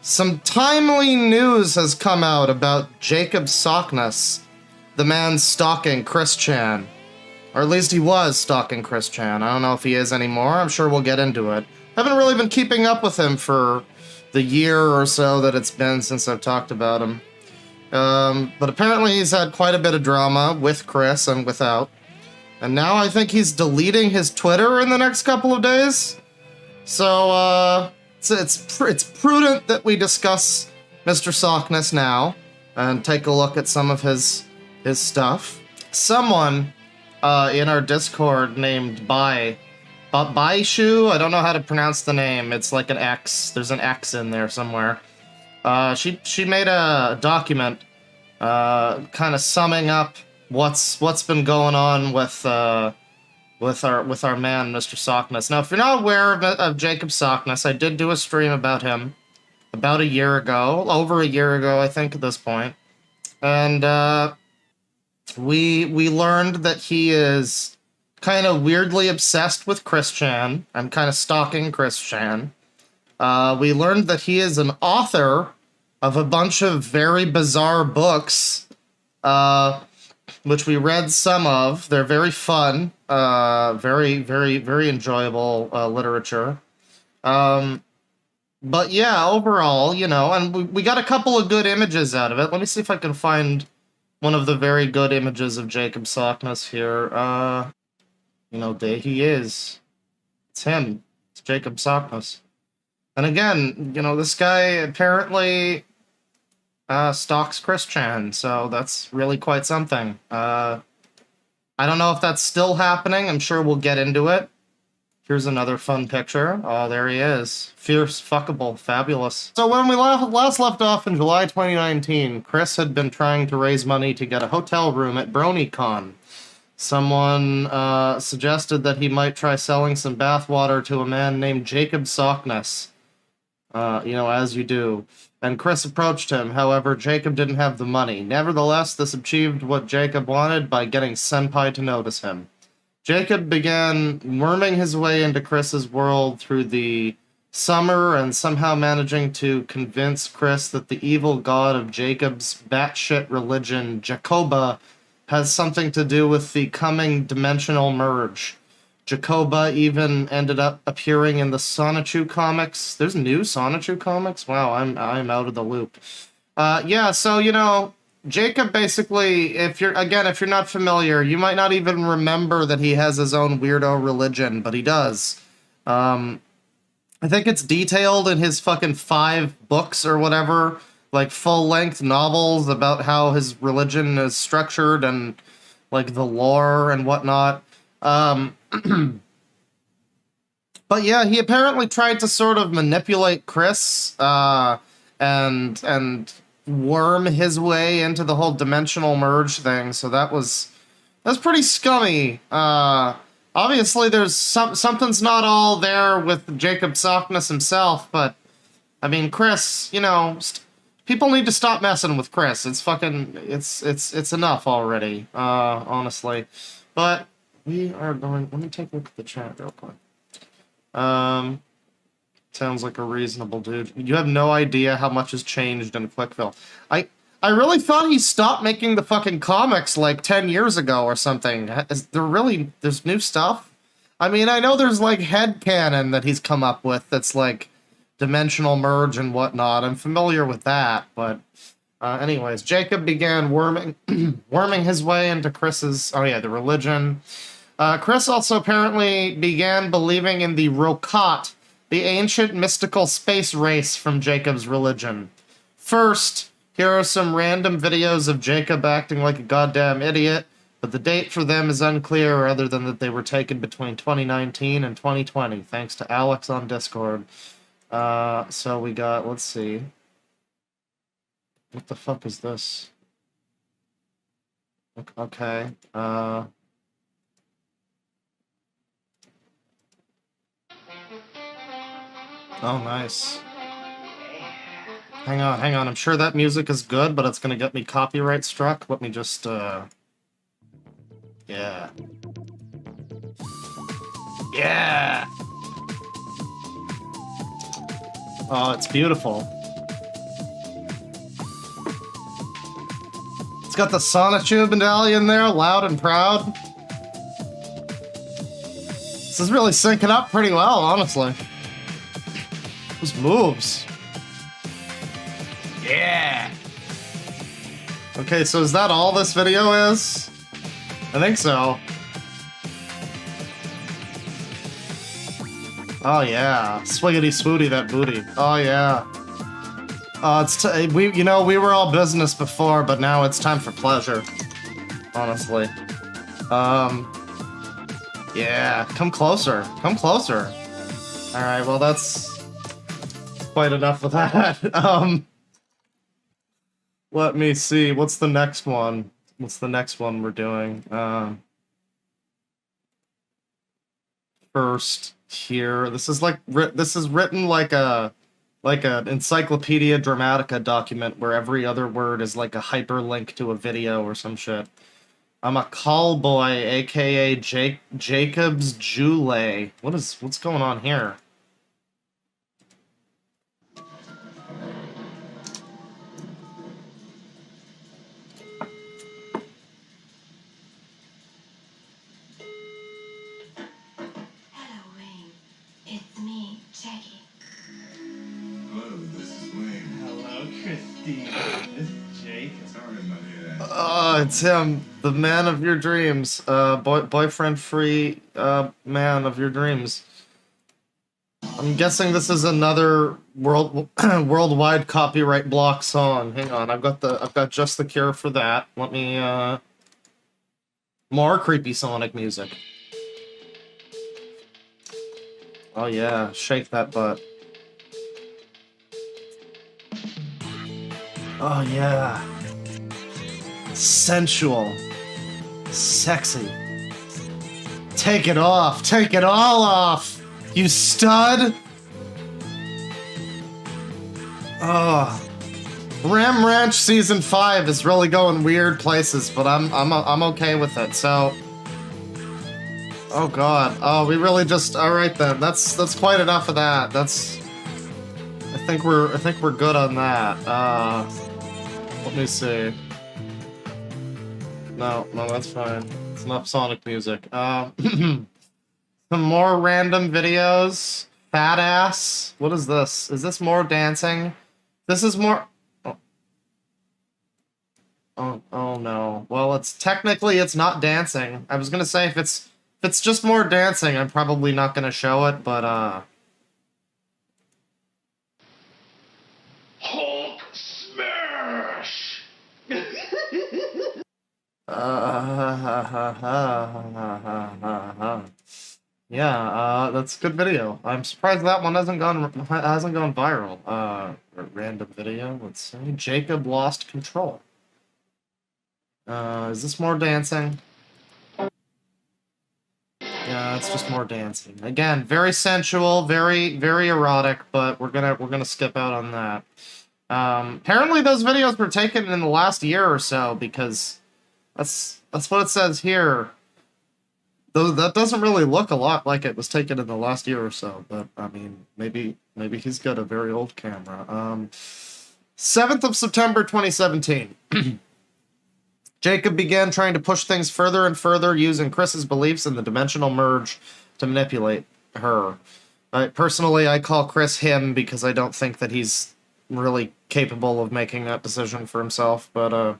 Some timely news has come out about Jacob Sockness, the man stalking Chris Chan. Or at least he was stalking Chris Chan. I don't know if he is anymore. I'm sure we'll get into it. Haven't really been keeping up with him for the year or so that it's been since I've talked about him. But apparently he's had quite a bit of drama with Chris and without. And now I think he's deleting his Twitter in the next couple of days. So, it's prudent that we discuss Mr. Sockness now and take a look at some of his stuff. Someone in our Discord named Baishu, I don't know how to pronounce the name. It's like an X. There's an X in there somewhere. She made a document kind of summing up what's been going on with our man, Mr. Sockness. Now, if you're not aware of Jacob Sockness, I did do a stream about him about a year ago, over a year ago, I think, at this point. And we learned that he is kind of weirdly obsessed with Chris Chan and kind of stalking Chris Chan. We learned that he is an author of a bunch of very bizarre books, which we read some of. They're very fun, very, very, very enjoyable literature. But yeah, overall, you know, and we got a couple of good images out of it. Let me see if I can find one of the very good images of Jacob Sockness here. You know, there he is. It's him. It's Jacob Sockness. And again, you know, this guy apparently stalks Chris Chan, so that's really quite something. I don't know if that's still happening. I'm sure we'll get into it. Here's another fun picture. Oh, there he is. Fierce, fuckable, fabulous. So when we last left off in July 2019, Chris had been trying to raise money to get a hotel room at BronyCon. Someone suggested that he might try selling some bathwater to a man named Jacob Sockness. You know, as you do. And Chris approached him. However, Jacob didn't have the money. Nevertheless, this achieved what Jacob wanted by getting Senpai to notice him. Jacob began worming his way into Chris's world through the summer and somehow managing to convince Chris that the evil god of Jacob's batshit religion, Jacoba, has something to do with the coming dimensional merge. Jacoba even ended up appearing in the Sonichu comics. There's new Sonichu comics? Wow, I'm out of the loop. Yeah, so, you know, Jacob basically, if you're not familiar, you might not even remember that he has his own weirdo religion, but he does. I think it's detailed in his fucking 5 books or whatever, like full-length novels about how his religion is structured and, like, the lore and whatnot. But yeah, he apparently tried to sort of manipulate Chris, and worm his way into the whole dimensional merge thing, so that's pretty scummy. Obviously there's something's not all there with Jacob Sockness himself, but, I mean, Chris, you know, people need to stop messing with Chris. It's fucking, it's enough already, honestly. But we are going, let me take a look at the chat real quick. Sounds like a reasonable dude. You have no idea how much has changed in Clickville. I really thought he stopped making the fucking comics like 10 years ago or something. There's new stuff? I mean, I know there's like headcanon that he's come up with that's like dimensional merge and whatnot. I'm familiar with that, but anyways, Jacob began worming his way into Chris's, the religion. Chris also apparently began believing in the Rokat, the ancient mystical space race from Jacob's religion. First, here are some random videos of Jacob acting like a goddamn idiot, but the date for them is unclear other than that they were taken between 2019 and 2020, thanks to Alex on Discord. So we got, let's see. What the fuck is this? Okay, oh, nice. Hang on. I'm sure that music is good, but it's gonna get me copyright struck. Let me just, yeah. Yeah! Oh, it's beautiful. It's got the Sonotube medallion there, loud and proud. This is really syncing up pretty well, honestly. Those moves. Yeah. Okay, so is that all this video is? I think so. Oh yeah, swiggity swooty that booty. Oh yeah. We were all business before, but now it's time for pleasure. Honestly. Yeah, come closer. Come closer. Alright, well that's quite enough of that. Let me see, what's the next one? What's the next one we're doing? First here, this is written like an Encyclopedia Dramatica document where every other word is like a hyperlink to a video or some shit. I'm a call boy, aka Jacob's Jule. What's going on here? Hello, Wayne. It's me, Jiggy. Hello, this is Wayne. Hello, Christine. This is Jake. Sorry I'm not here to It's him, the man of your dreams, boyfriend-free, man of your dreams. I'm guessing this is another worldwide copyright block song. Hang on, I've got Just the Cure for that. Let me, more creepy Sonic music. Oh yeah, shake that butt. Oh yeah. Sensual. Sexy. Take it off. Take it all off. You stud. Oh. Ram Ranch Season 5 is really going weird places, but I'm okay with it. So oh god. Oh, we really just alright then. That's quite enough of that. I think we're good on that. Let me see. No, that's fine. It's enough Sonic music. Some more random videos. Fat ass. What is this? Is this more dancing? This is more... Oh no. Well, it's not dancing. I was gonna say if it's just more dancing, I'm probably not gonna show it, but Hulk smash! Yeah, that's a good video. I'm surprised that one hasn't gone viral. Random video, let's see. Jacob lost control. Is this more dancing? Yeah, it's just more dancing. Again, very sensual, very erotic, but we're gonna skip out on that. Apparently those videos were taken in the last year or so, because that's what it says here. Though that doesn't really look a lot like it was taken in the last year or so, but I mean, maybe he's got a very old camera. 7th of September 2017. Jacob began trying to push things further and further using Chris's beliefs in the dimensional merge to manipulate her. Personally, I call Chris him because I don't think that he's really capable of making that decision for himself, but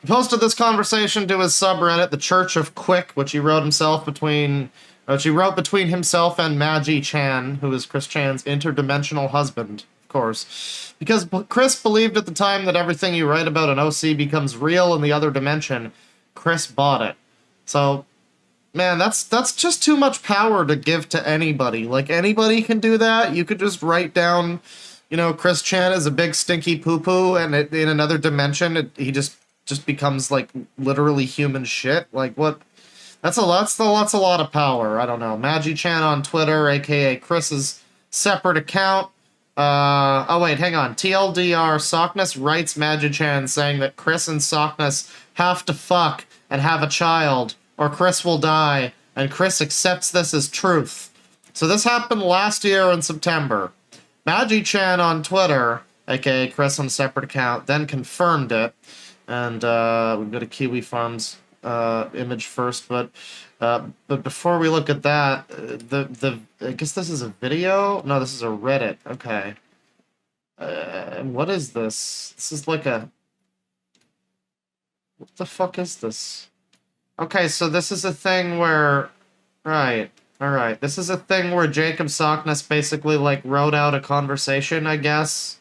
he posted this conversation to his subreddit, The Church of Quick, which he wrote between himself and Magi Chan, who is Chris Chan's interdimensional husband, of course. Because Chris believed at the time that everything you write about an OC becomes real in the other dimension, Chris bought it. So, man, that's just too much power to give to anybody. Like, anybody can do that. You could just write down, you know, Chris Chan is a big stinky poo-poo, and in another dimension, he just becomes, like, literally human shit. Like, what? That's a lot of power. I don't know. Magi Chan on Twitter, aka Chris's separate account. Oh wait, hang on. TLDR, Sockness writes Magi Chan saying that Chris and Sockness have to fuck and have a child, or Chris will die, and Chris accepts this as truth. So this happened last year in September. Magi Chan on Twitter, aka Chris on a separate account, then confirmed it. And we've got a Kiwi Farms image first, but before we look at that, I guess this is a video. No, this is a Reddit. Okay. What is this? This is like a. What the fuck is this? Okay, so this is a thing where, right. All right, this is a thing where Jacob Sockness basically like wrote out a conversation, I guess,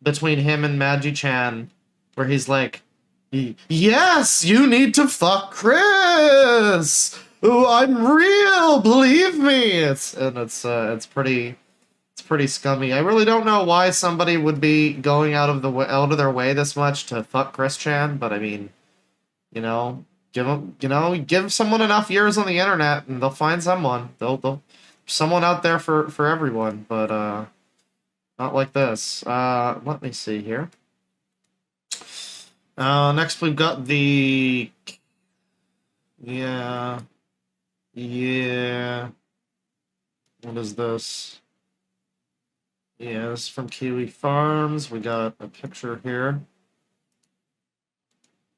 between him and Magi-chan, where he's like, "Yes, you need to fuck Chris. Oh, I'm real, believe me." It's pretty scummy. I really don't know why somebody would be going out of their way this much to fuck Chris Chan, but I mean, you know. Give someone enough years on the internet and they'll find someone. They'll someone out there for everyone, but not like this. Let me see here. Next we've got the yeah. What is this? Yeah, this is from Kiwi Farms. We got a picture here.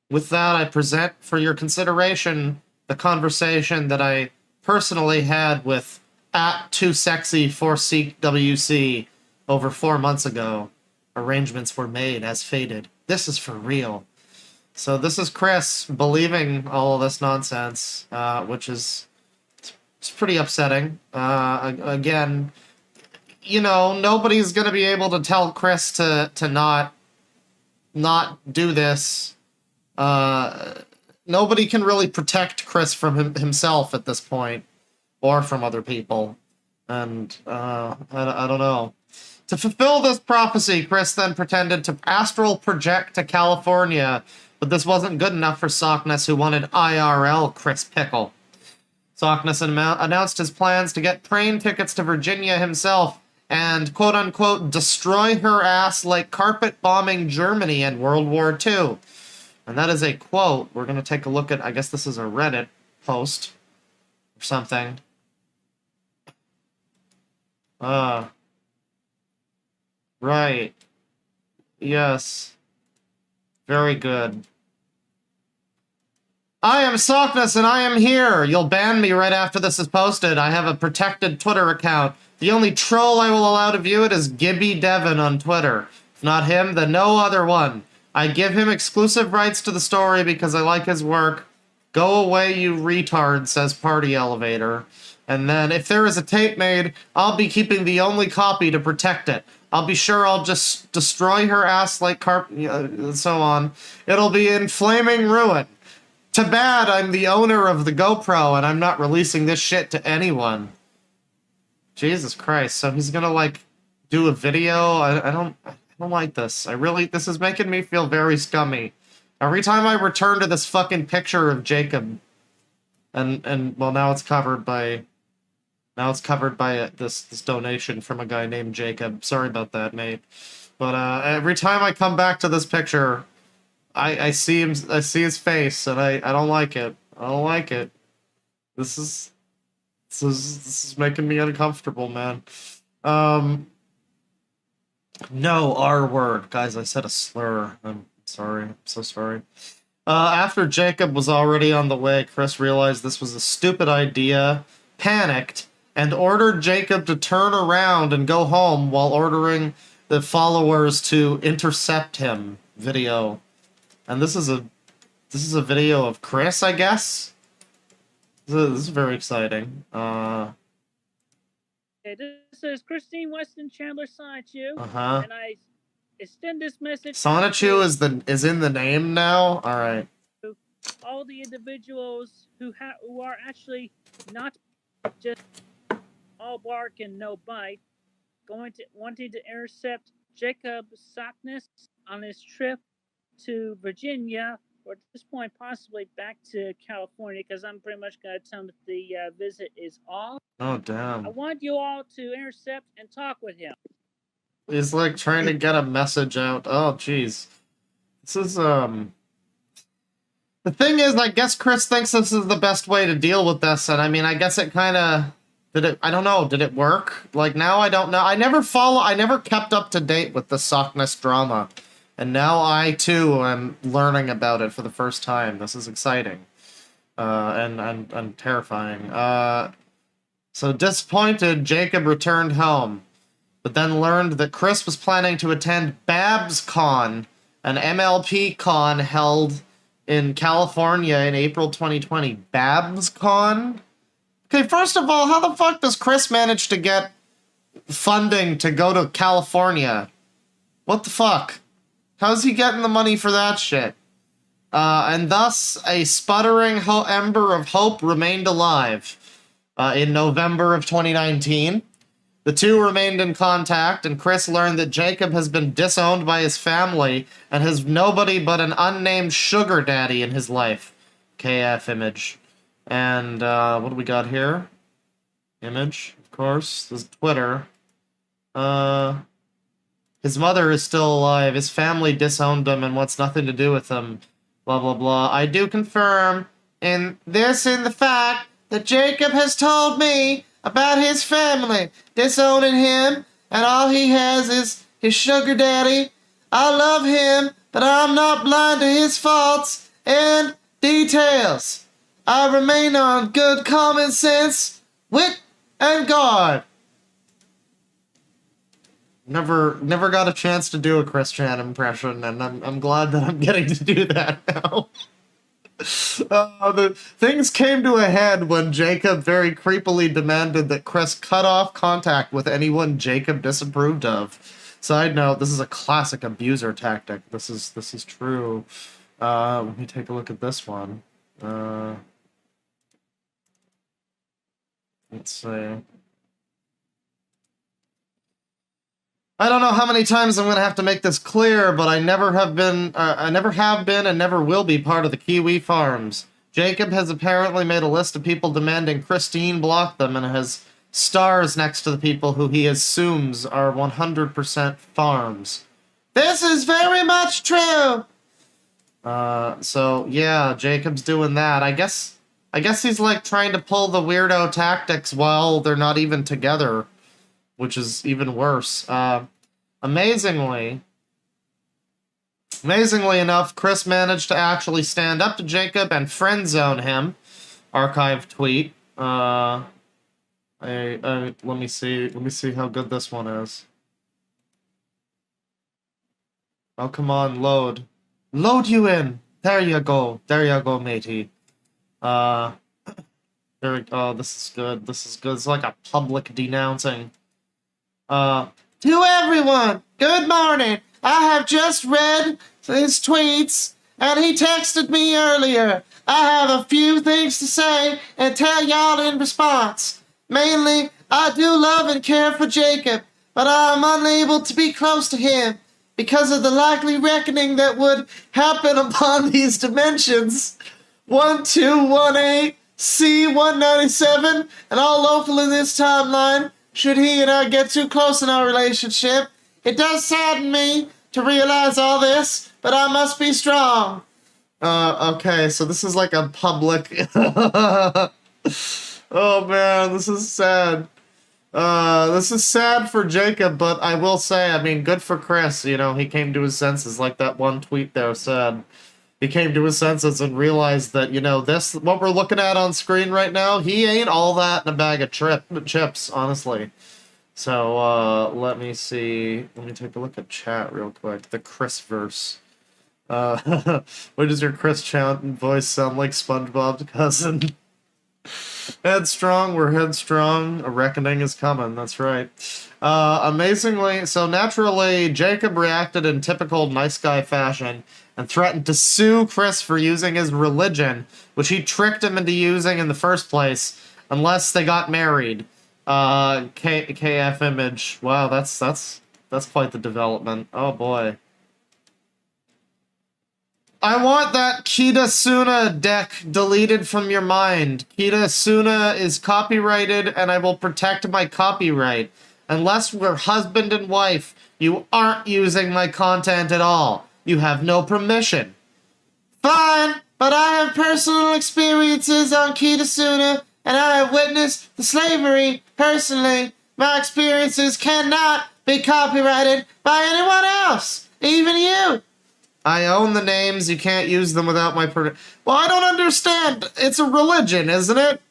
With that, I present for your consideration the conversation that I personally had with @2sexy4CWC over 4 months ago. Arrangements were made as fated. This is for real. So this is Chris believing all of this nonsense, which is it's pretty upsetting. Again, you know, nobody's going to be able to tell Chris to not do this. Nobody can really protect Chris from himself at this point, or from other people. And, I don't know. To fulfill this prophecy, Chris then pretended to astral project to California, but this wasn't good enough for Sockness, who wanted IRL Chris Pickle. Sockness announced his plans to get train tickets to Virginia himself and, quote-unquote, destroy her ass like carpet bombing Germany in World War II. And that is a quote. We're going to take a look at, I guess this is a Reddit post or something. Right. Yes. Very good. I am Sockness and I am here. You'll ban me right after this is posted. I have a protected Twitter account. The only troll I will allow to view it is Gibby Devon on Twitter. If not him, then no other one. I give him exclusive rights to the story because I like his work. Go away, you retard, says Party Elevator. And then, if there is a tape made, I'll be keeping the only copy to protect it. I'll be sure I'll just destroy her ass like and so on. It'll be in flaming ruin. Too bad I'm the owner of the GoPro and I'm not releasing this shit to anyone. Jesus Christ, so he's gonna, like, do a video? I don't like this. This is making me feel very scummy. Every time I return to this fucking picture of Jacob, and well, now it's covered by this donation from a guy named Jacob. Sorry about that, mate. But every time I come back to this picture, I see his face, and I don't like it. I don't like it. This is making me uncomfortable, man. No R word. Guys, I said a slur. I'm sorry. I'm so sorry. After Jacob was already on the way, Chris realized this was a stupid idea, panicked, and ordered Jacob to turn around and go home while ordering the followers to intercept him. Video. And this is a video of Chris, I guess? This is very exciting. Okay, this is Christine Weston Chandler Sonichu, Uh-huh. and I extend this message. Sonichu is in the name now? Alright. All the individuals who are actually not just all bark and no bite, wanting to intercept Jacob Sockness on his trip to Virginia, or at this point possibly back to California, because I'm pretty much going to tell him that the visit is off. Oh, damn. I want you all to intercept and talk with him. He's, like, trying to get a message out. Oh, jeez. This is, The thing is, I guess Chris thinks this is the best way to deal with this, and I mean, I guess it kinda... I don't know, did it work? Like, now I don't know. I never kept up to date with the Sockness drama. And now I, too, am learning about it for the first time. This is exciting. And terrifying. So disappointed, Jacob returned home, but then learned that Chris was planning to attend Babs Con, an MLP con held in California in April 2020. Babs Con? Okay, first of all, how the fuck does Chris manage to get funding to go to California? What the fuck? How's he getting the money for that shit? And thus, a sputtering ember of hope remained alive. In November of 2019, the two remained in contact, and Chris learned that Jacob has been disowned by his family and has nobody but an unnamed sugar daddy in his life. KF image. And, what do we got here? Image, of course. This is Twitter. His mother is still alive. His family disowned him and wants nothing to do with him. Blah, blah, blah. I do confirm in the fact that Jacob has told me about his family disowning him, and all he has is his sugar daddy. I love him, but I'm not blind to his faults and details. I remain on good common sense, wit, and guard. Never got a chance to do a Chris Chan impression, and I'm glad that I'm getting to do that now. The things came to a head when Jacob very creepily demanded that Chris cut off contact with anyone Jacob disapproved of. Side note, this is a classic abuser tactic. This is true. Let me take a look at this one. Let's see. I don't know how many times I'm going to have to make this clear, but I never have been and never will be part of the Kiwi Farms. Jacob has apparently made a list of people demanding Christine block them and has stars next to the people who he assumes are 100% farms. This is very much true! So, yeah, Jacob's doing that. I guess he's, like, trying to pull the weirdo tactics while they're not even together, which is even worse. Amazingly enough, Chris managed to actually stand up to Jacob and friend zone him. Archived tweet. Let me see how good this one is. Oh, come on, load. Load you in! There you go, matey. Oh, this is good. It's like a public denouncing. To everyone, good morning. I have just read his tweets, and he texted me earlier. I have a few things to say and tell y'all in response. Mainly, I do love and care for Jacob, but I am unable to be close to him because of the likely reckoning that would happen upon these dimensions. 1218 C197, and all local in this timeline. Should he and I get too close in our relationship, it does sadden me to realize all this, but I must be strong. Okay, so this is like a public... Oh man, this is sad. This is sad for Jacob, but I will say, I mean, good for Chris, you know, he came to his senses, like that one tweet there said. He came to his senses and realized that, you know, what we're looking at on screen right now, he ain't all that in a bag of chips, honestly. So, let me see. Let me take a look at chat real quick. The Chris verse. What does your Chris Chan voice sound like, SpongeBob's cousin? Headstrong, we're headstrong. A reckoning is coming, that's right. Amazingly, so naturally, Jacob reacted in typical nice guy fashion and threatened to sue Chris for using his religion, which he tricked him into using in the first place, unless they got married. KF image. Wow, that's quite the development. Oh boy. I want that Kitasuna deck deleted from your mind. Kitasuna is copyrighted, and I will protect my copyright. Unless we're husband and wife, you aren't using my content at all. You have no permission. Fine, but I have personal experiences on Kitasuna, and I have witnessed the slavery personally. My experiences cannot be copyrighted by anyone else, even you. I own the names. You can't use them without my permission. Well, I don't understand. It's a religion, isn't it?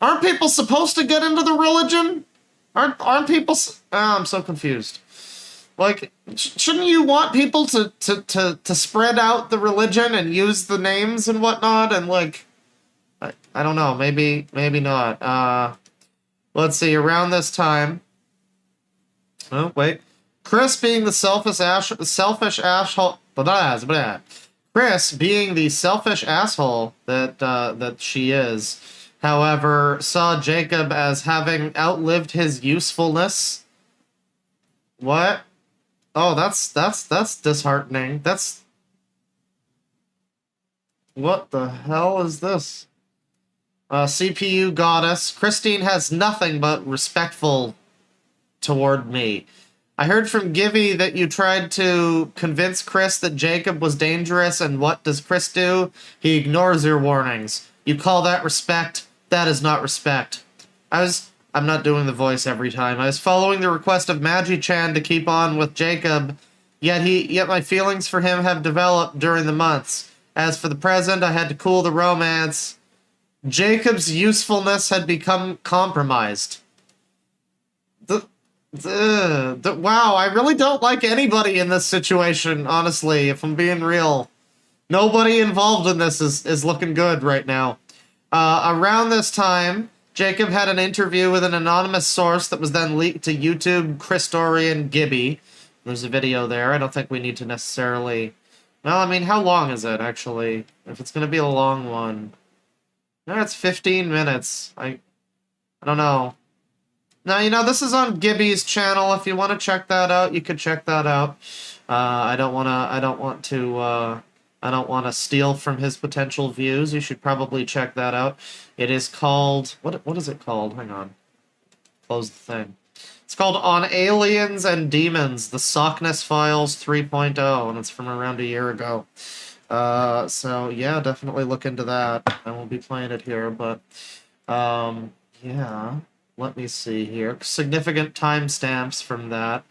Aren't people supposed to get into the religion? Aren't people? I'm so confused. Like, shouldn't you want people to spread out the religion and use the names and whatnot? And like, I don't know. Maybe not. Let's see. Around this time. Oh wait. Chris being the selfish asshole. Chris being the selfish asshole that she is, however, saw Jacob as having outlived his usefulness. What? Oh, that's disheartening. What the hell is this? CPU goddess. Christine has nothing but respectful toward me. I heard from Gibby that you tried to convince Chris that Jacob was dangerous, and what does Chris do? He ignores your warnings. You call that respect? That is not respect. I'm not doing the voice every time. I was following the request of Magi-chan to keep on with Jacob, yet my feelings for him have developed during the months. As for the present, I had to cool the romance. Jacob's usefulness had become compromised. Wow, I really don't like anybody in this situation, honestly, if I'm being real. Nobody involved in this is looking good right now. Around this time, Jacob had an interview with an anonymous source that was then leaked to YouTube, Chris Story, and Gibby. There's a video there. I don't think we need to necessarily... Well, I mean, how long is it, actually? If it's going to be a long one. No, it's 15 minutes. I don't know. Now, you know, this is on Gibby's channel. If you want to check that out, you could check that out. I don't want to steal from his potential views. You should probably check that out. It is called... What is it called? Hang on. Close the thing. It's called On Aliens and Demons, the Sockness Files 3.0, and it's from around a year ago. So, yeah, definitely look into that. I won't be playing it here, but... yeah... Let me see here. Significant timestamps from that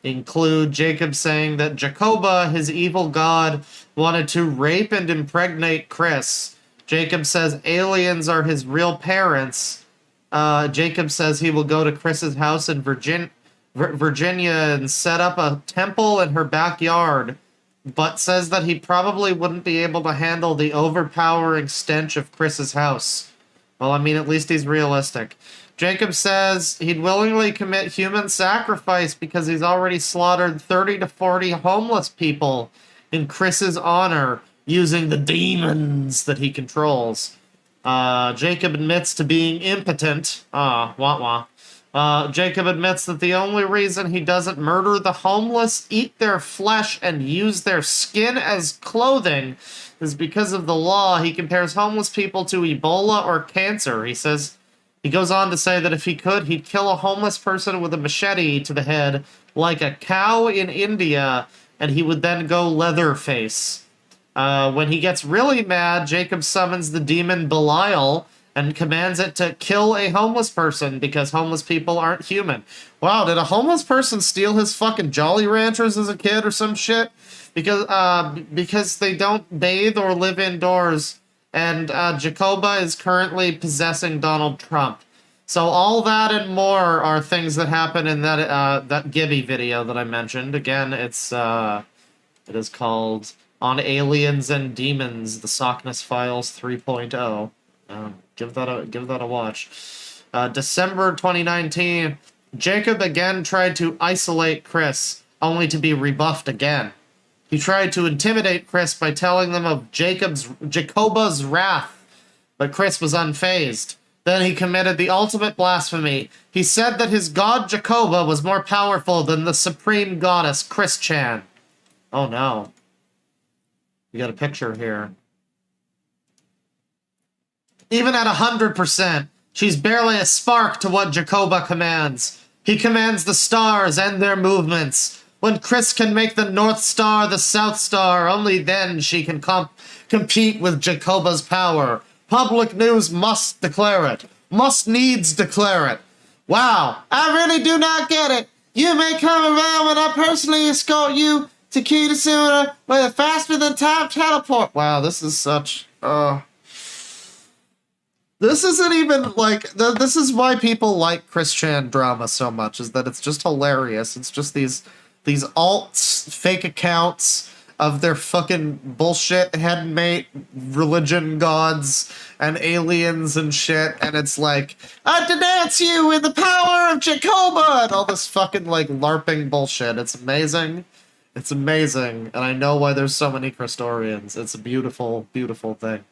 include Jacob saying that Jacoba, his evil god, wanted to rape and impregnate Chris. Jacob says aliens are his real parents. Jacob says he will go to Chris's house in Virginia and set up a temple in her backyard, but says that he probably wouldn't be able to handle the overpowering stench of Chris's house. Well, I mean, at least he's realistic. Jacob says he'd willingly commit human sacrifice because he's already slaughtered 30 to 40 homeless people in Chris's honor using the demons that he controls. Jacob admits to being impotent. Jacob admits that the only reason he doesn't murder the homeless, eat their flesh, and use their skin as clothing is because of the law. He compares homeless people to Ebola or cancer. He goes on to say that if he could, he'd kill a homeless person with a machete to the head, like a cow in India, and he would then go Leatherface. When he gets really mad, Jacob summons the demon Belial and commands it to kill a homeless person because homeless people aren't human. Wow, did a homeless person steal his fucking Jolly Ranchers as a kid or some shit? Because they don't bathe or live indoors. And Jacoba is currently possessing Donald Trump. So all that and more are things that happen in that Gibby video that I mentioned. Again, it is called On Aliens and Demons, the Sockness Files 3.0. Give that a watch. December 2019, Jacob again tried to isolate Chris, only to be rebuffed again. He tried to intimidate Chris by telling them of Jacoba's wrath, but Chris was unfazed. Then he committed the ultimate blasphemy. He said that his god Jacoba was more powerful than the supreme goddess Chris-chan. Oh no. You got a picture here. Even at 100%, she's barely a spark to what Jacoba commands. He commands the stars and their movements. When Chris can make the North Star the South Star, only then she can compete with Jacoba's power. Public news must declare it. Must needs declare it. Wow, I really do not get it. You may come around when I personally escort you Takeda Suna with a faster than time teleport. Wow, this is such. This isn't even like. This is why people like Chris Chan drama so much, is that it's just hilarious. It's just these alts, fake accounts of their fucking bullshit headmate religion gods and aliens and shit, and it's like, I denounce you in the power of Jacoba, and all this fucking like LARPing bullshit. It's amazing. It's amazing, and I know why there's so many Christorians. It's a beautiful, beautiful thing.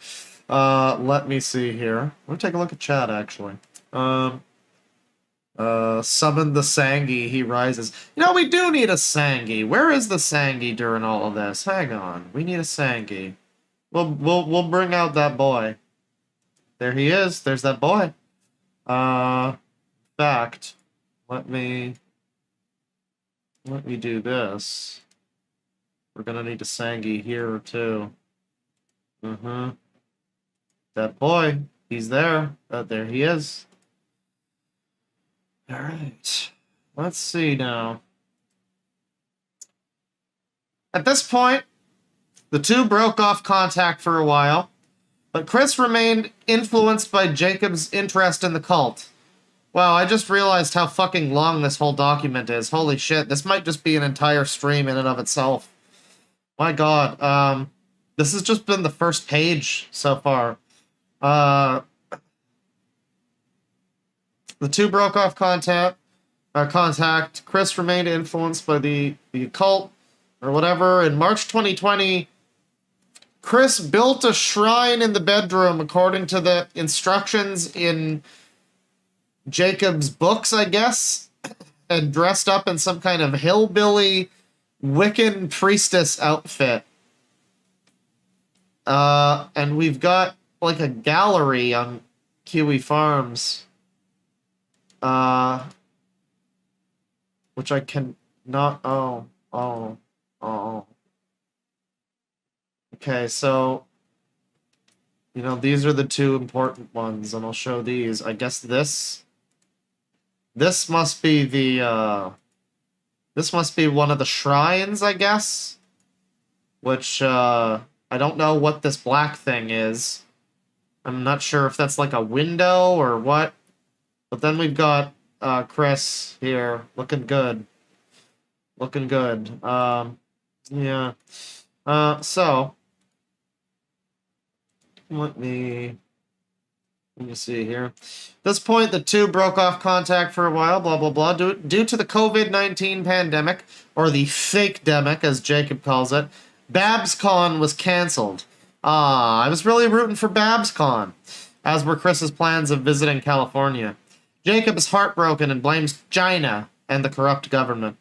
Let me see here. Let me take a look at chat, actually. Summon the Sangi, he rises. You know, we do need a Sangi. Where is the Sangi during all of this? Hang on. We need a Sangi. We'll bring out that boy. There he is. There's that boy. Fact. Let me do this. We're gonna need a Sangi here, too. That boy. He's there. There he is. Alright. Let's see now. At this point, the two broke off contact for a while, but Chris remained influenced by Jacob's interest in the cult. Wow, I just realized how fucking long this whole document is. Holy shit, this might just be an entire stream in and of itself. My god, this has just been the first page so far. The two broke off contact. Chris remained influenced by the occult, or whatever. In March 2020, Chris built a shrine in the bedroom according to the instructions in Jacob's books, I guess, and dressed up in some kind of hillbilly Wiccan priestess outfit. And we've got like a gallery on Kiwi Farms. Which I can not. Oh. Okay, so you know, these are the two important ones, and I'll show these. I guess this must be the this must be one of the shrines, I guess. Which I don't know what this black thing is. I'm not sure if that's like a window or what. But then we've got Chris here, looking good. Looking good. Yeah. So let me see here. At this point, the two broke off contact for a while, blah, blah, blah. Due to the COVID-19 pandemic, or the fake-demic, as Jacob calls it, BabsCon was canceled. I was really rooting for BabsCon, as were Chris's plans of visiting California. Jacob is heartbroken and blames China and the corrupt government.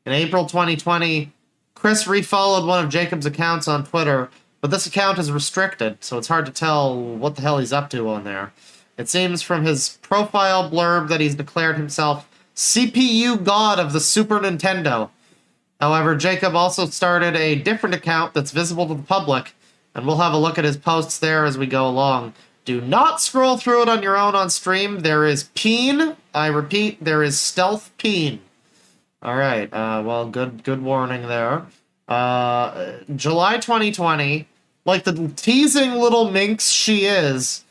In April 2020, Chris refollowed one of Jacob's accounts on Twitter, but this account is restricted, so it's hard to tell what the hell he's up to on there. It seems from his profile blurb that he's declared himself CPU God of the Super Nintendo. However, Jacob also started a different account that's visible to the public, and we'll have a look at his posts there as we go along. Do not scroll through it on your own on stream. There is peen. I repeat, there is stealth peen. All right. Well, good warning there. July 2020, like the teasing little minx she is,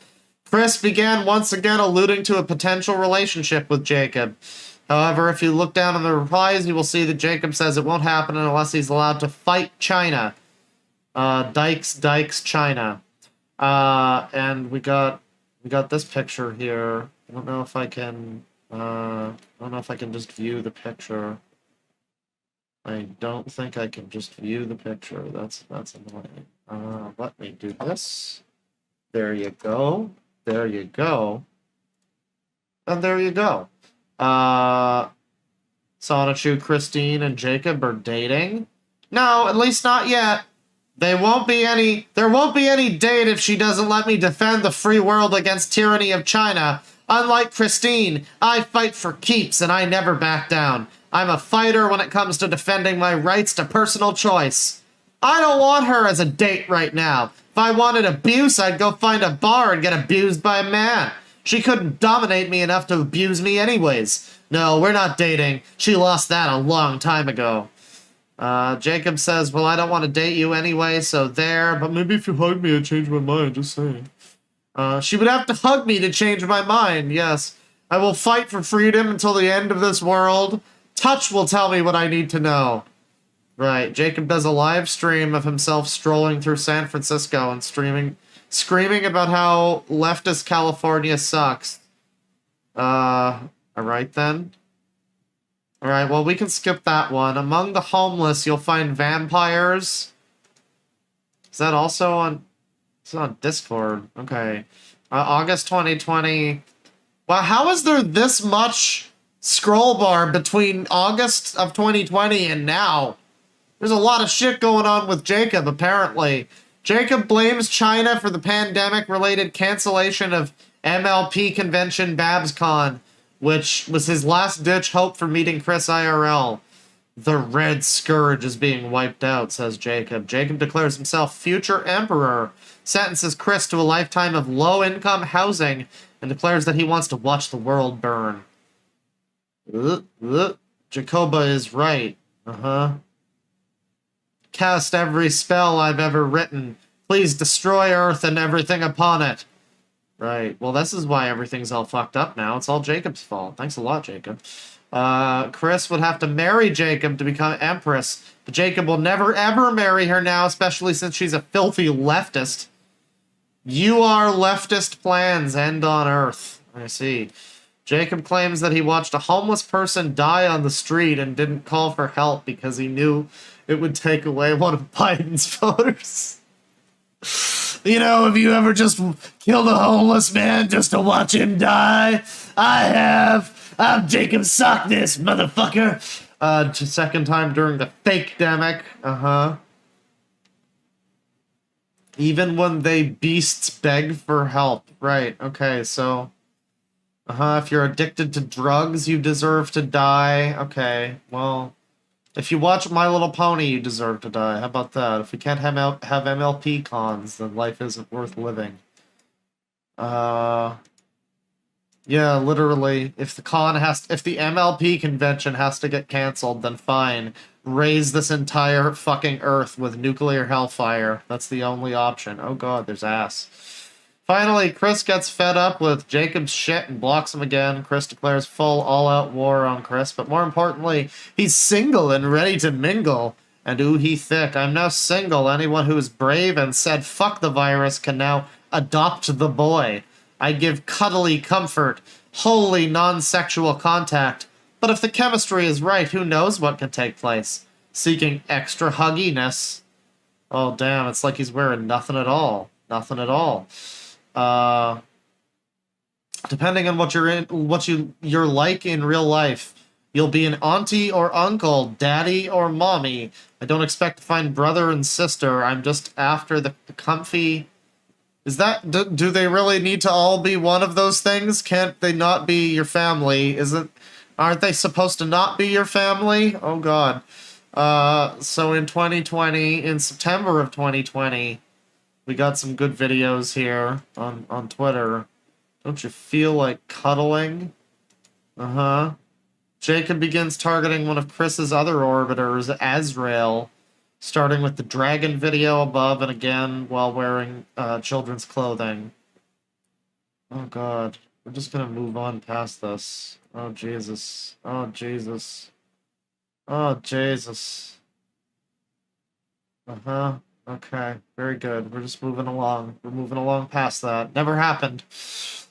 Chris began once again alluding to a potential relationship with Jacob. However, if you look down in the replies, you will see that Jacob says it won't happen unless he's allowed to fight China. Dykes, China. And we got this picture here. I don't know if I can just view the picture. I don't think I can just view the picture. That's annoying. Let me do this. There you go. There you go. And there you go. Sonichu, Christine, and Jacob are dating. No, at least not yet. There won't be any date if she doesn't let me defend the free world against tyranny of China. Unlike Christine, I fight for keeps and I never back down. I'm a fighter when it comes to defending my rights to personal choice. I don't want her as a date right now. If I wanted abuse, I'd go find a bar and get abused by a man. She couldn't dominate me enough to abuse me anyways. No, we're not dating. She lost that a long time ago. Jacob says, well, I don't want to date you anyway, so there, but maybe if you hug me, I'd change my mind, just saying. She would have to hug me to change my mind, yes. I will fight for freedom until the end of this world. Touch will tell me what I need to know. Right, Jacob does a live stream of himself strolling through San Francisco and screaming about how leftist California sucks. Alright then. Alright, well, we can skip that one. Among the homeless, you'll find vampires. Is that also on... It's on Discord. Okay. August 2020. Wow, how is there this much scroll bar between August of 2020 and now? There's a lot of shit going on with Jacob, apparently. Jacob blames China for the pandemic-related cancellation of MLP convention BabsCon, which was his last-ditch hope for meeting Chris IRL. The Red Scourge is being wiped out, says Jacob. Jacob declares himself future emperor, sentences Chris to a lifetime of low-income housing, and declares that he wants to watch the world burn. Jacoba is right. Cast every spell I've ever written. Please destroy Earth and everything upon it. Right. Well, this is why everything's all fucked up now. It's all Jacob's fault. Thanks a lot, Jacob. Chris would have to marry Jacob to become Empress, but Jacob will never ever marry her now, especially since she's a filthy leftist. You are leftist plans end on Earth. I see. Jacob claims that he watched a homeless person die on the street and didn't call for help because he knew it would take away one of Biden's voters. You know, have you ever just killed a homeless man just to watch him die? I have. I'm Jacob Sockness, motherfucker. Second time during the fake-demic. Even when they beasts beg for help. Right, okay, so... if you're addicted to drugs, you deserve to die. Okay, well... If you watch My Little Pony, you deserve to die. How about that? If we can't have MLP cons, then life isn't worth living. Yeah, literally. If the MLP convention has to get canceled, then fine. Raise this entire fucking Earth with nuclear hellfire. That's the only option. Oh god, there's ass. Finally, Chris gets fed up with Jacob's shit and blocks him again. Chris declares full all-out war on Chris, but more importantly, he's single and ready to mingle. And ooh, he thick. I'm now single. Anyone who is brave and said fuck the virus can now adopt the boy. I give cuddly comfort, wholly non-sexual contact. But if the chemistry is right, who knows what can take place? Seeking extra hugginess. Oh damn, it's like he's wearing nothing at all. Nothing at all. Depending on what you're like in real life, you'll be an auntie or uncle, daddy or mommy. I don't expect to find brother and sister. I'm just after the comfy. Is that do they really need to all be one of those things? Can't they not be your family? Aren't they supposed to not be your family? Oh god. So in 2020, in September of 2020. We got some good videos here on Twitter. Don't you feel like cuddling? Jacob begins targeting one of Chris's other orbiters, Azrael, starting with the dragon video above and again while wearing children's clothing. Oh god. We're just gonna move on past this. Oh Jesus. Oh Jesus. Oh Jesus. Okay, very good. We're just moving along. We're moving along past that. Never happened.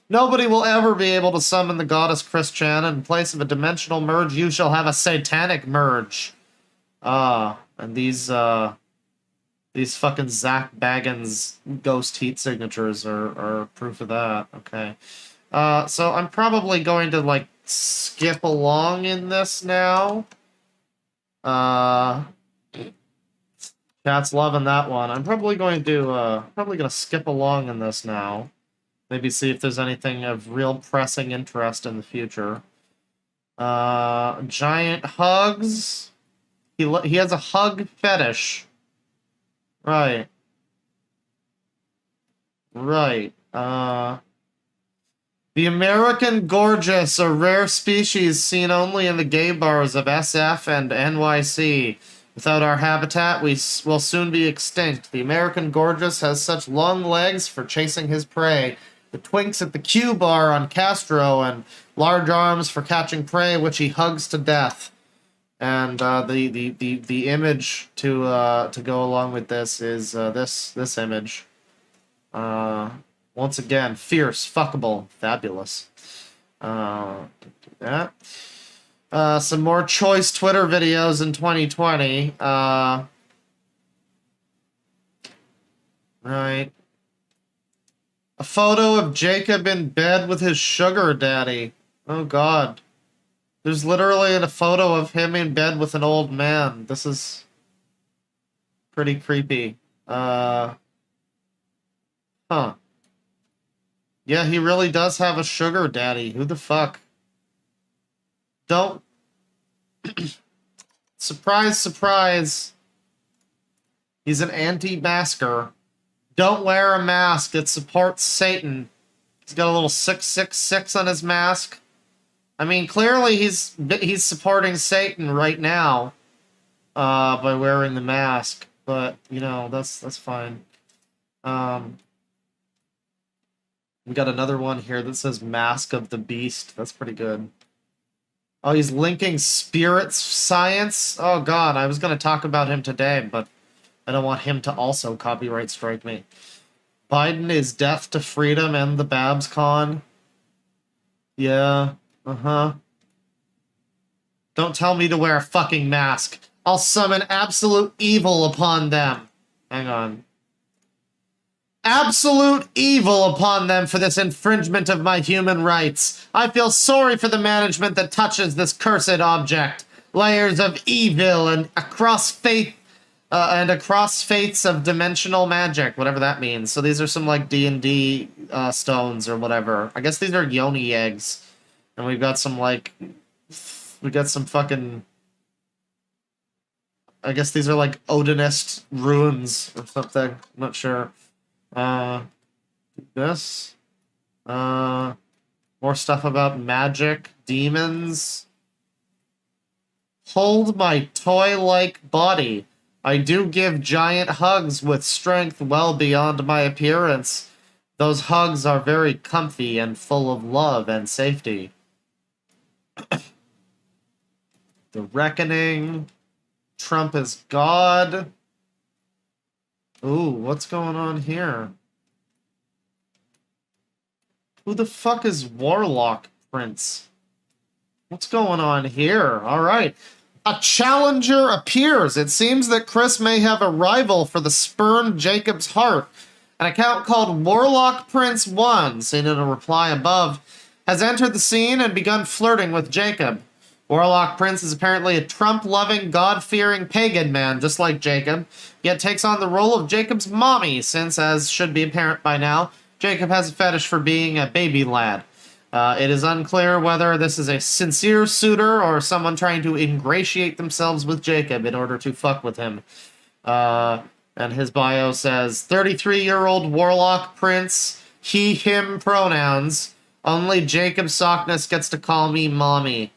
Nobody will ever be able to summon the goddess Christiana. In place of a dimensional merge, you shall have a satanic merge. And these fucking Zach Baggins ghost heat signatures are proof of that. Okay. So I'm probably going to, like, skip along in this now. Chat's loving that one. I'm probably going to skip along in this now. Maybe see if there's anything of real pressing interest in the future. Giant hugs. He has a hug fetish. Right. Right. The American Gorgeous, a rare species seen only in the gay bars of SF and NYC. Without our habitat, will soon be extinct. The American Gorgeous has such long legs for chasing his prey. The twinks at the Q bar on Castro and large arms for catching prey, which he hugs to death. And the image to go along with this is this image. Once again, fierce, fuckable, fabulous. Yeah. Some more choice Twitter videos in 2020. Right. A photo of Jacob in bed with his sugar daddy. Oh, God. There's literally a photo of him in bed with an old man. This is pretty creepy. Huh. Yeah, he really does have a sugar daddy. Who the fuck? Don't... Surprise, surprise. He's an anti-masker. Don't wear a mask. It supports Satan. He's got a little 666 on his mask. I mean, clearly he's supporting Satan right now by wearing the mask. But, you know, that's fine. We got another one here that says Mask of the Beast. That's pretty good. Oh, he's linking spirits science? Oh, God, I was going to talk about him today, but I don't want him to also copyright strike me. Biden is death to freedom and the Babs Con. Yeah, uh-huh. Don't tell me to wear a fucking mask. I'll summon absolute evil upon them. Hang on. Absolute evil upon them for this infringement of my human rights. I feel sorry for the management that touches this cursed object. Layers of evil and across faiths of dimensional magic, whatever that means. So these are some like D&D stones or whatever. I guess these are yoni eggs, and we've got some fucking. I guess these are like Odinist runes or something. I'm not sure. This. More stuff about magic, demons. Hold my toy-like body. I do give giant hugs with strength well beyond my appearance. Those hugs are very comfy and full of love and safety. The Reckoning. Trump is God. Ooh, what's going on here? Who the fuck is Warlock Prince? What's going on here? Alright. A challenger appears. It seems that Chris may have a rival for the spurned Jacob's heart. An account called Warlock Prince 1, seen in a reply above, has entered the scene and begun flirting with Jacob. Warlock Prince is apparently a Trump-loving, God-fearing pagan man, just like Jacob, yet takes on the role of Jacob's mommy, since, as should be apparent by now, Jacob has a fetish for being a baby lad. It is unclear whether this is a sincere suitor or someone trying to ingratiate themselves with Jacob in order to fuck with him. And his bio says, 33-year-old Warlock Prince, he, him pronouns. Only Jacob Sockness gets to call me mommy.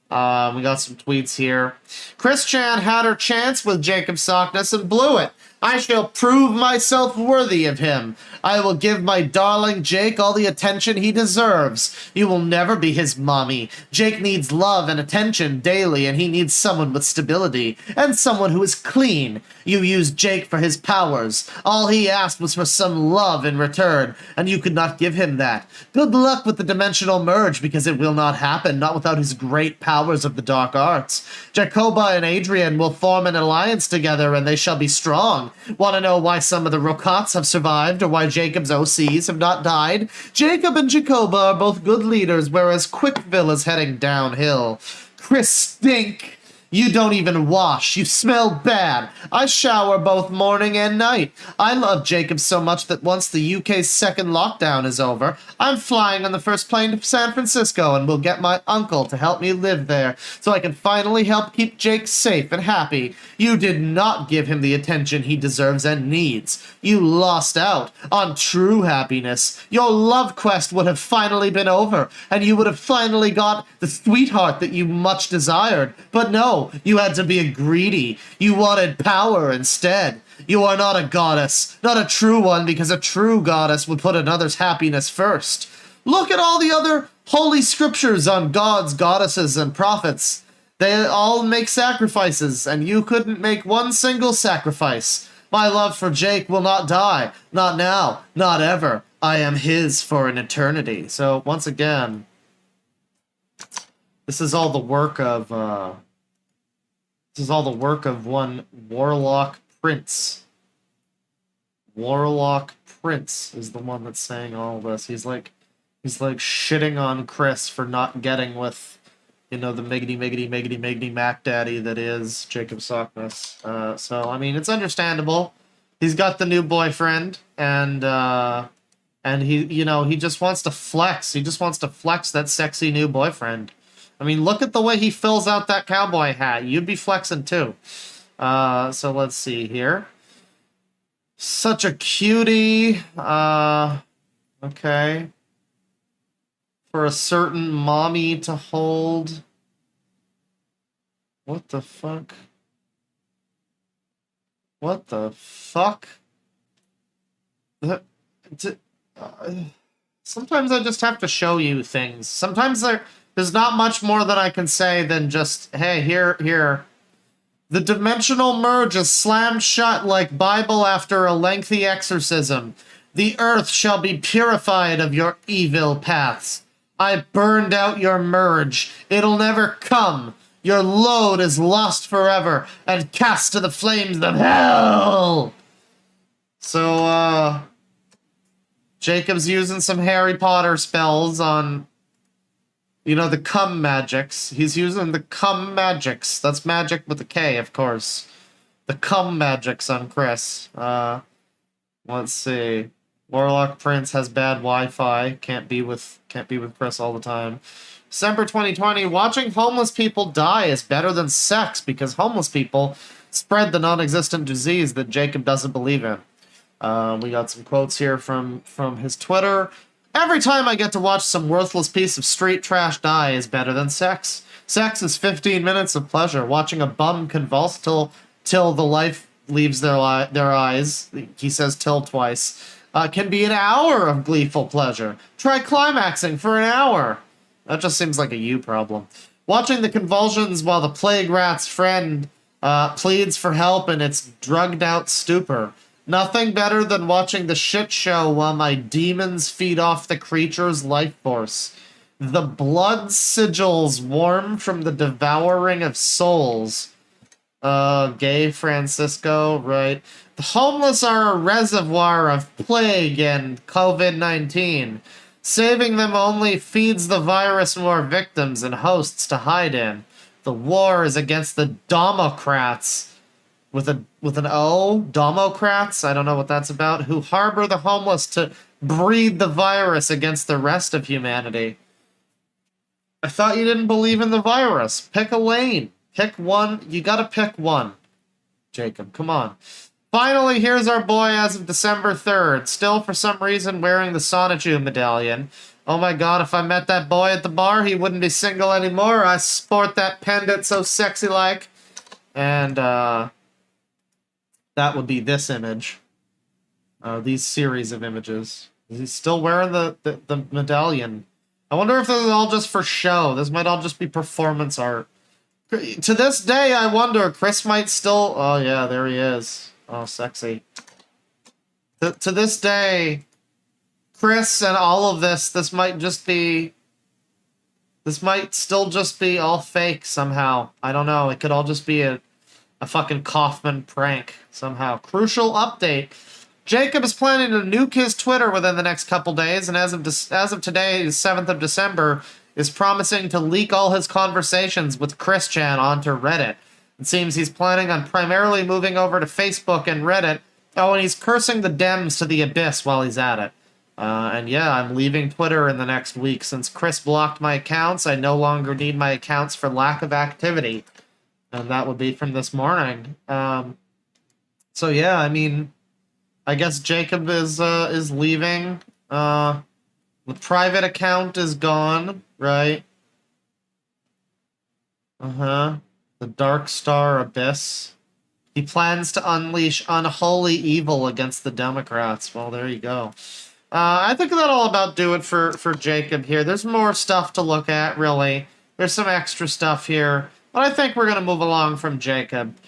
We got some tweets here. Chris Chan had her chance with Jacob Sockness and blew it. I shall prove myself worthy of him. I will give my darling Jake all the attention he deserves. You will never be his mommy. Jake needs love and attention daily, and he needs someone with stability, and someone who is clean. You used Jake for his powers. All he asked was for some love in return, and you could not give him that. Good luck with the dimensional merge, because it will not happen, not without his great powers of the dark arts. Jacoba and Adrian will form an alliance together, and they shall be strong. Want to know why some of the Rocats have survived, or why Jacob's OCs have not died? Jacob and Jacoba are both good leaders, whereas Quickville is heading downhill. Chris stink! You don't even wash. You smell bad. I shower both morning and night. I love Jacob so much that once the UK's second lockdown is over, I'm flying on the first plane to San Francisco and will get my uncle to help me live there so I can finally help keep Jake safe and happy. You did not give him the attention he deserves and needs. You lost out on true happiness. Your love quest would have finally been over, and you would have finally got the sweetheart that you much desired. But no, No, you had to be greedy. You wanted power instead. You are not a goddess, not a true one, because a true goddess would put another's happiness first. Look at all the other holy scriptures on gods, goddesses, and prophets. They all make sacrifices, and you couldn't make one single sacrifice. My love for Jake will not die. Not now. Not ever. I am his for an eternity. So, once again, this is all the work of, one Warlock Prince. Warlock Prince is the one that's saying all this. He's like shitting on Chris for not getting with, the miggity Mac Daddy that is Jacob Sockness. So, I mean, it's understandable. He's got the new boyfriend, and he, he just wants to flex. He just wants to flex that sexy new boyfriend. I mean, look at the way he fills out that cowboy hat. You'd be flexing too. So let's see here. Such a cutie. Okay. For a certain mommy to hold. What the fuck? What the fuck? Sometimes I just have to show you things. Sometimes there's not much more that I can say than just, hey, here. The dimensional merge is slammed shut like Bible after a lengthy exorcism. The earth shall be purified of your evil paths. I burned out your merge. It'll never come. Your load is lost forever and cast to the flames of hell. So, Jacob's using some Harry Potter spells on, the cum magics. He's using the cum magics. That's magic with a K, of course. The cum magics on Chris. Let's see. Warlock Prince has bad Wi-Fi. Can't be with Chris all the time. December 2020. Watching homeless people die is better than sex because homeless people spread the non-existent disease that Jacob doesn't believe in. We got some quotes here from his Twitter. Every time I get to watch some worthless piece of street trash die is better than sex. Sex is 15 minutes of pleasure. Watching a bum convulse till the life leaves their eyes, he says till twice, can be an hour of gleeful pleasure. Try climaxing for an hour. That just seems like a you problem. Watching the convulsions while the plague rat's friend pleads for help in its drugged-out stupor. Nothing better than watching the shit show while my demons feed off the creature's life force. The blood sigils warm from the devouring of souls. Gay Francisco, right. The homeless are a reservoir of plague and COVID-19. Saving them only feeds the virus more victims and hosts to hide in. The war is against the Democrats. With an O, Democrats, I don't know what that's about, who harbor the homeless to breed the virus against the rest of humanity. I thought you didn't believe in the virus. Pick a lane. Pick one. You gotta pick one. Jacob, come on. Finally, here's our boy as of December 3rd. Still, for some reason, wearing the Sonichu medallion. Oh my god, if I met that boy at the bar, he wouldn't be single anymore. I sport that pendant so sexy-like. And, that would be this image. These series of images. He's still wearing the medallion. I wonder if this is all just for show. This might all just be performance art. To this day, I wonder, Chris might still... Oh, yeah, there he is. Oh, sexy. To this day, Chris and all of this might just be... This might still just be all fake somehow. I don't know. It could all just be a fucking Kaufman prank somehow. Crucial update. Jacob is planning to nuke his Twitter within the next couple days, and as of today, 7th of December, is promising to leak all his conversations with Chris Chan onto Reddit. It seems he's planning on primarily moving over to Facebook and Reddit. Oh, and he's cursing the Dems to the abyss while he's at it. And yeah, I'm leaving Twitter in the next week. Since Chris blocked my accounts, I no longer need my accounts for lack of activity. And that would be from this morning. So yeah, I mean, I guess Jacob is leaving. The private account is gone, right? The Dark Star Abyss. He plans to unleash unholy evil against the Democrats. Well, there you go. I think that'll about do it for Jacob here. There's more stuff to look at, really. There's some extra stuff here. But I think we're going to move along from Jacob.